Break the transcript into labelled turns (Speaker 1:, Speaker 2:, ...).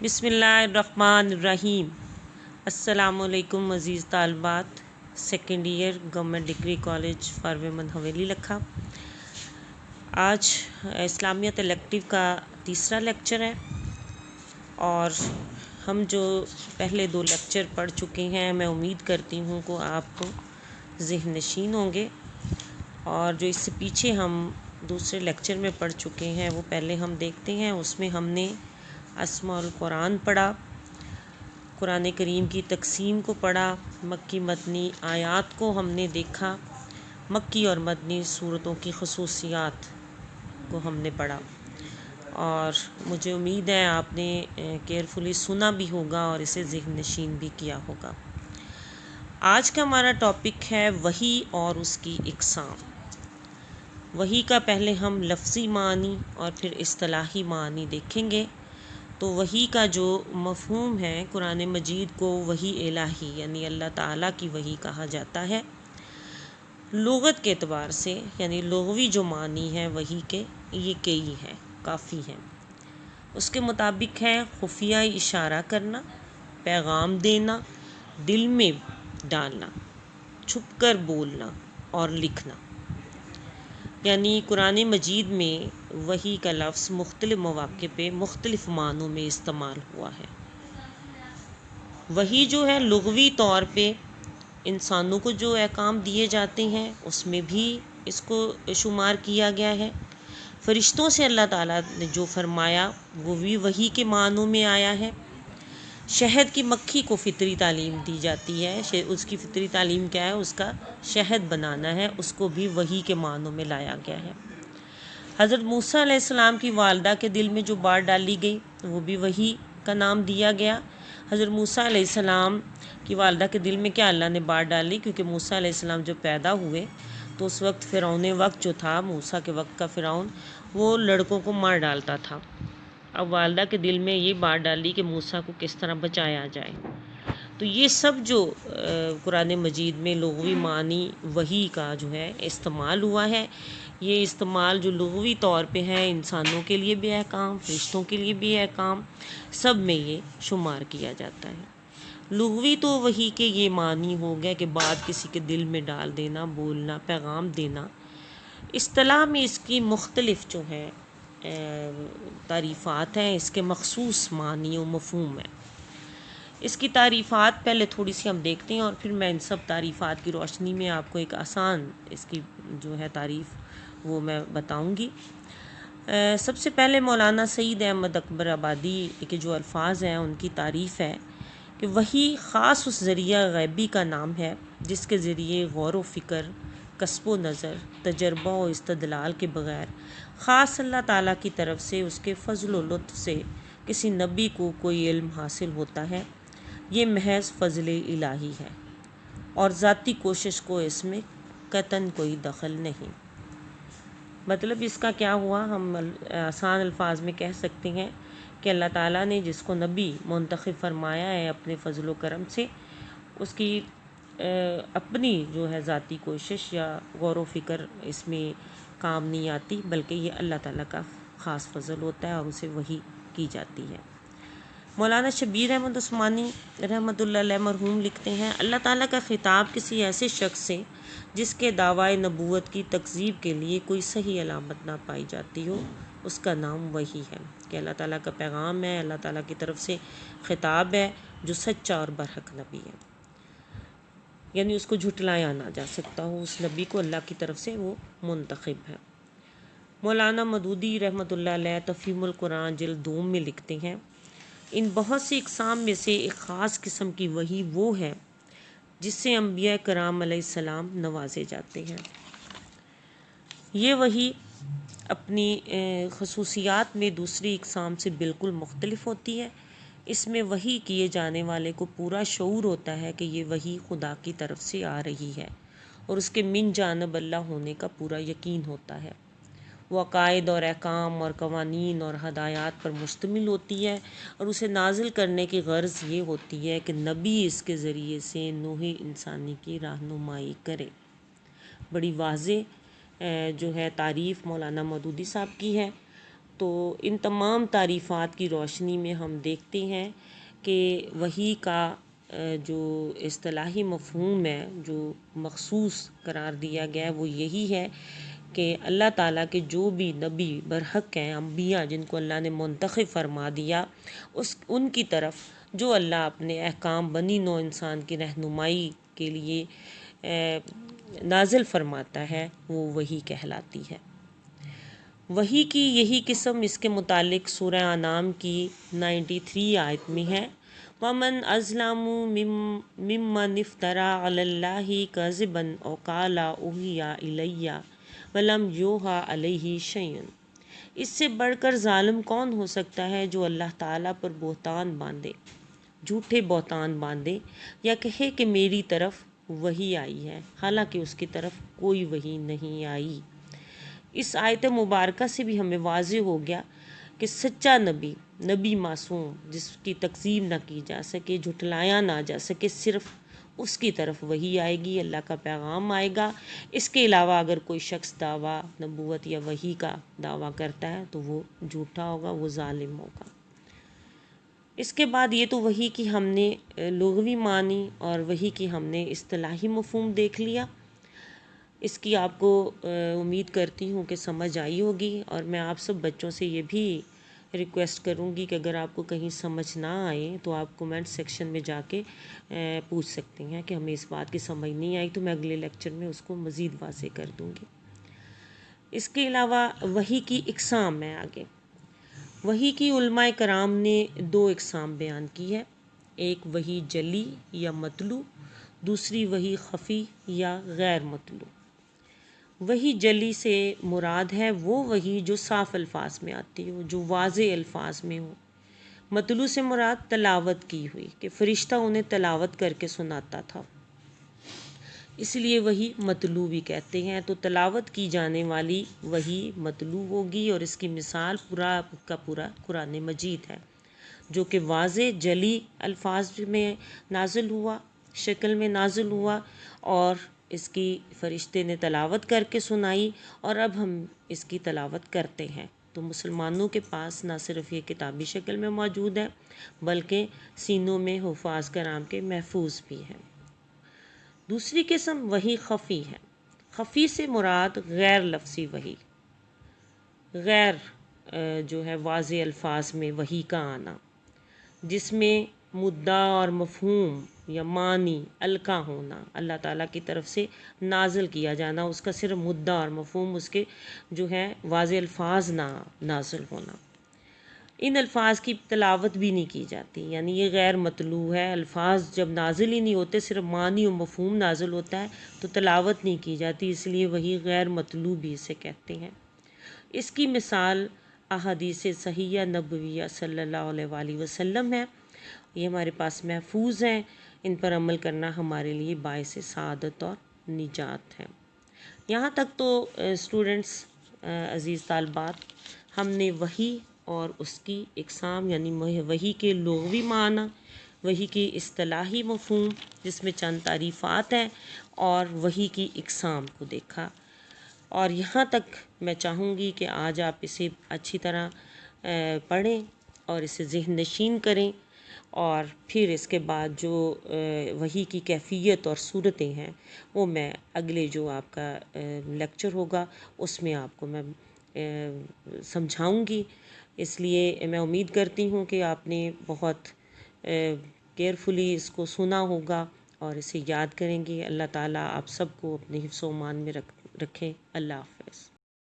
Speaker 1: بسم اللہ الرحمن الرحیم۔ السلام علیکم عزیز طالبات، second year government degree college for women Haveli Lakha. آج اسلامیت الیکٹیو کا تیسرا لیکچر ہے اور ہم جو پہلے دو لیکچر پڑھ چکے ہیں میں امید کرتی ہوں کہ آپ کو ذہن نشین ہوں گے، اور جو اس سے پیچھے ہم دوسرے لیکچر میں پڑھ چکے ہیں وہ پہلے ہم دیکھتے ہیں۔ اس میں ہم نے اسماء القرآن پڑھا، قرآن کریم کی تقسیم کو پڑھا، مکی مدنی آیات کو ہم نے دیکھا، مکی اور مدنی صورتوں کی خصوصیات کو ہم نے پڑھا، اور مجھے امید ہے آپ نے کیئرفلی سنا بھی ہوگا اور اسے ذہن نشین بھی کیا ہوگا۔ آج کا ہمارا ٹاپک ہے وحی اور اس کی اقسام۔ وحی کا پہلے ہم لفظی معنی اور پھر اصطلاحی معنی دیکھیں گے۔ تو وحی کا جو مفہوم ہے، قرآن مجید کو وحی الہی یعنی اللہ تعالیٰ کی وحی کہا جاتا ہے۔ لغت کے اعتبار سے یعنی لغوی جو معنی ہے وحی کے، یہ کئی ہیں، کافی ہیں۔ اس کے مطابق ہے خفیہ اشارہ کرنا، پیغام دینا، دل میں ڈالنا، چھپ کر بولنا اور لکھنا۔ یعنی قرآن مجید میں وحی کا لفظ مختلف مواقع پہ مختلف معنوں میں استعمال ہوا ہے۔ وحی جو ہے لغوی طور پہ انسانوں کو جو احکام دیے جاتے ہیں اس میں بھی اس کو شمار کیا گیا ہے۔ فرشتوں سے اللہ تعالیٰ نے جو فرمایا وہ بھی وحی کے معنوں میں آیا ہے۔ شہد کی مکھی کو فطری تعلیم دی جاتی ہے، اس کی فطری تعلیم کیا ہے؟ اس کا شہد بنانا ہے، اس کو بھی وحی کے معنوں میں لایا گیا ہے۔ حضرت موسیٰ علیہ السلام کی والدہ کے دل میں جو بات ڈالی گئی وہ بھی وحی کا نام دیا گیا۔ حضرت موسیٰ علیہ السلام کی والدہ کے دل میں کیا اللہ نے بات ڈالی؟ کیونکہ موسیٰ علیہ السلام جب پیدا ہوئے تو اس وقت فرعون وقت جو تھا، موسیٰ کے وقت کا فرعون، وہ لڑکوں کو مار ڈالتا تھا۔ اب والدہ کے دل میں یہ بات ڈالی کہ موسیٰ کو کس طرح بچایا جائے۔ تو یہ سب جو قرآن مجید میں لغوی معنی وحی کا جو ہے استعمال ہوا ہے، یہ استعمال جو لغوی طور پہ ہے انسانوں کے لیے بھی احکام، فرشتوں کے لیے بھی احکام، سب میں یہ شمار کیا جاتا ہے۔ لغوی تو وحی کے یہ معنی ہو گیا کہ بات کسی کے دل میں ڈال دینا، بولنا، پیغام دینا۔ اصطلاح میں اس کی مختلف جو ہے تعریفات ہیں، اس کے مخصوص معنی و مفہوم ہیں۔ اس کی تعریفات پہلے تھوڑی سی ہم دیکھتے ہیں اور پھر میں ان سب تعریفات کی روشنی میں آپ کو ایک آسان اس کی جو ہے تعریف وہ میں بتاؤں گی۔ سب سے پہلے مولانا سعید احمد اکبر آبادی کے جو الفاظ ہیں ان کی تعریف ہے کہ وحی خاص اس ذریعہ غیبی کا نام ہے جس کے ذریعے غور و فکر، کسب و نظر، تجربہ و استدلال کے بغیر خاص اللہ تعالیٰ کی طرف سے اس کے فضل و لطف سے کسی نبی کو کوئی علم حاصل ہوتا ہے۔ یہ محض فضل الہی ہے اور ذاتی کوشش کو اس میں قطعاً کوئی دخل نہیں۔ مطلب اس کا کیا ہوا؟ ہم آسان الفاظ میں کہہ سکتے ہیں کہ اللہ تعالیٰ نے جس کو نبی منتخب فرمایا ہے اپنے فضل و کرم سے، اس کی اپنی جو ہے ذاتی کوشش یا غور و فکر اس میں کام نہیں آتی، بلکہ یہ اللہ تعالیٰ کا خاص فضل ہوتا ہے اور اسے وحی کی جاتی ہے۔ مولانا شبیر احمد عثمانی رحمۃ اللہ علیہ مرحوم لکھتے ہیں، اللہ تعالیٰ کا خطاب کسی ایسے شخص سے جس کے دعوی نبوت کی تکذیب کے لیے کوئی صحیح علامت نہ پائی جاتی ہو، اس کا نام وحی ہے۔ کہ اللہ تعالیٰ کا پیغام ہے، اللہ تعالیٰ کی طرف سے خطاب ہے جو سچا اور برحق نبی ہے، یعنی اس کو جھٹلایا نہ جا سکتا ہو، اس نبی کو اللہ کی طرف سے وہ منتخب ہے۔ مولانا مودودی رحمۃ اللہ علیہ تفہیم القرآن جلد 2 میں لکھتے ہیں، ان بہت سی اقسام میں سے ایک خاص قسم کی وحی وہ ہے جس سے انبیاء کرام علیہ السلام نوازے جاتے ہیں۔ یہ وحی اپنی خصوصیات میں دوسری اقسام سے بالکل مختلف ہوتی ہے۔ اس میں وحی کیے جانے والے کو پورا شعور ہوتا ہے کہ یہ وحی خدا کی طرف سے آ رہی ہے اور اس کے من جانب اللہ ہونے کا پورا یقین ہوتا ہے۔ وہ عقائد اور احکام اور قوانین اور ہدایات پر مشتمل ہوتی ہے اور اسے نازل کرنے کی غرض یہ ہوتی ہے کہ نبی اس کے ذریعے سے نوع انسانی کی رہنمائی کرے۔ بڑی واضح جو ہے تعریف مولانا مودودی صاحب کی ہے۔ تو ان تمام تعریفات کی روشنی میں ہم دیکھتے ہیں کہ وحی کا جو اصطلاحی مفہوم ہے، جو مخصوص قرار دیا گیا ہے، وہ یہی ہے کہ اللہ تعالیٰ کے جو بھی نبی برحق ہیں، انبیاء جن کو اللہ نے منتخب فرما دیا، ان کی طرف جو اللہ اپنے احکام بنی نوع انسان کی رہنمائی کے لیے نازل فرماتا ہے، وہ وحی کہلاتی ہے۔ وحی کی یہی قسم اس کے متعلق سورہ انعام کی 93 آیت میں ہے، وَمَنْ أَظْلَمُ مِمَّنِ افْتَرَىٰ عَلَى اللَّهِ كَذِبًا أَوْ قَالَ أُوحِيَ إِلَيَّ وَلَمْ يُوحَىٰ عَلَيْهِ شَيْءٌ۔ اس سے بڑھ کر ظالم کون ہو سکتا ہے جو اللہ تعالیٰ پر بہتان باندھے، جھوٹے بہتان باندھے، یا کہے کہ میری طرف وحی آئی ہے، حالانکہ اس کی طرف کوئی وحی نہیں آئی۔ اس آیت مبارکہ سے بھی ہمیں واضح ہو گیا کہ سچا نبی معصوم جس کی تکذیب نہ کی جا سکے، جھٹلایا نہ جا سکے، صرف اس کی طرف وحی آئے گی، اللہ کا پیغام آئے گا۔ اس کے علاوہ اگر کوئی شخص دعویٰ نبوت یا وحی کا دعویٰ کرتا ہے تو وہ جھوٹا ہوگا، وہ ظالم ہوگا۔ اس کے بعد یہ تو وحی کی ہم نے لغوی معنی اور وحی کی ہم نے اصطلاحی مفہوم دیکھ لیا۔ اس کی آپ کو امید کرتی ہوں کہ سمجھ آئی ہوگی، اور میں آپ سب بچوں سے یہ بھی ریکویسٹ کروں گی کہ اگر آپ کو کہیں سمجھ نہ آئے تو آپ کومنٹ سیکشن میں جا کے پوچھ سکتے ہیں کہ ہمیں اس بات کی سمجھ نہیں آئی، تو میں اگلے لیکچر میں اس کو مزید واضح کر دوں گی۔ اس کے علاوہ وحی کی اقسام ہے آگے۔ وحی کی علماء کرام نے 2 اقسام بیان کی ہے، ایک وحی جلی یا مطلوع، دوسری وحی خفی یا غیر مطلوع۔ وحی جلی سے مراد ہے وہ وحی جو صاف الفاظ میں آتی ہو، جو واضح الفاظ میں ہو۔ مطلوع سے مراد تلاوت کی ہوئی، کہ فرشتہ انہیں تلاوت کر کے سناتا تھا، اس لیے وحی مطلوع بھی کہتے ہیں۔ تو تلاوت کی جانے والی وحی مطلوع ہوگی، اور اس کی مثال پورا کا پورا قرآن مجید ہے، جو کہ واضح جلی الفاظ میں نازل ہوا، شکل میں نازل ہوا، اور اس کی فرشتے نے تلاوت کر کے سنائی، اور اب ہم اس کی تلاوت کرتے ہیں۔ تو مسلمانوں کے پاس نہ صرف یہ کتابی شکل میں موجود ہے، بلکہ سینوں میں حفاظ کرام کے محفوظ بھی ہے۔ دوسری قسم وحی خفی ہے۔ خفی سے مراد غیر لفظی وحی، غیر جو ہے واضح الفاظ میں وحی کا آنا، جس میں مدعا اور مفہوم یا معنی القا ہونا، اللہ تعالیٰ کی طرف سے نازل کیا جانا، اس کا صرف مدعا اور مفہوم، اس کے جو ہے واضح الفاظ نہ نازل ہونا۔ ان الفاظ کی تلاوت بھی نہیں کی جاتی، یعنی یہ غیر مطلوع ہے۔ الفاظ جب نازل ہی نہیں ہوتے، صرف معنی و مفہوم نازل ہوتا ہے، تو تلاوت نہیں کی جاتی، اس لیے وہی غیر مطلوع بھی اسے کہتے ہیں۔ اس کی مثال احادیث صحیحہ نبویہ صلی اللہ علیہ وآلہ وسلم ہے، یہ ہمارے پاس محفوظ ہیں، ان پر عمل کرنا ہمارے لیے باعث سعادت اور نجات ہے۔ یہاں تک تو اسٹوڈنٹس، عزیز طالبات، ہم نے وحی اور اس کی اقسام یعنی وحی کے لغوی معنی، وحی کی اصطلاحی مفہوم جس میں چند تعریفات ہیں، اور وحی کی اقسام کو دیکھا۔ اور یہاں تک میں چاہوں گی کہ آج آپ اسے اچھی طرح پڑھیں اور اسے ذہن نشین کریں، اور پھر اس کے بعد جو وحی کی کیفیت اور صورتیں ہیں وہ میں اگلے جو آپ کا لیکچر ہوگا اس میں آپ کو میں سمجھاؤں گی۔ اس لیے میں امید کرتی ہوں کہ آپ نے بہت کیئرفلی اس کو سنا ہوگا اور اسے یاد کریں گے۔ اللہ تعالیٰ آپ سب کو اپنے حفظ و امان میں رکھیں۔ اللہ حافظ۔